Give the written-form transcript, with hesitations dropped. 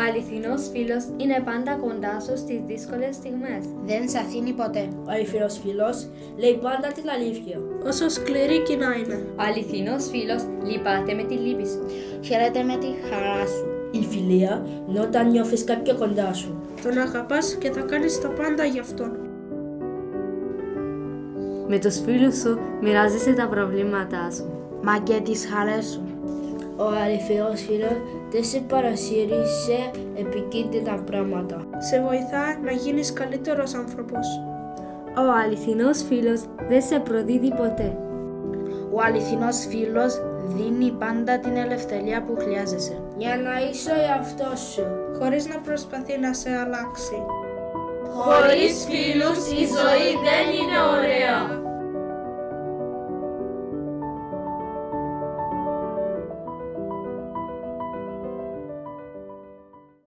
αληθινός φίλος είναι πάντα κοντά σου στις δύσκολες στιγμές. Δεν σε αφήνει ποτέ. Ο αληθινός φίλος λέει πάντα την αλήθεια. Όσο σκληρή κι να είναι. Ο αληθινός φίλος λυπάται με τη λύπη σου. Χαίρεται με τη χαρά σου. Η φιλία είναι όταν νιώθεις κάποιο κοντά σου. Τον αγαπάς και θα κάνεις τα πάντα γι' αυτόν. Με τους φίλους σου μοιράζεσαι τα προβλήματά σου. Μα και τις χαρές σου. Ο αληθινός φίλος δεν σε παρασύρει σε επικίνδυνα πράγματα. Σε βοηθά να γίνεις καλύτερος άνθρωπος. Ο αληθινός φίλος δεν σε προδίδει ποτέ. Ο αληθινός φίλος δίνει πάντα την ελευθερία που χρειάζεσαι. Για να είσαι ο εαυτός σου. Χωρίς να προσπαθεί να σε αλλάξει. Χωρίς φίλους η ζωή δεν είναι ωραία.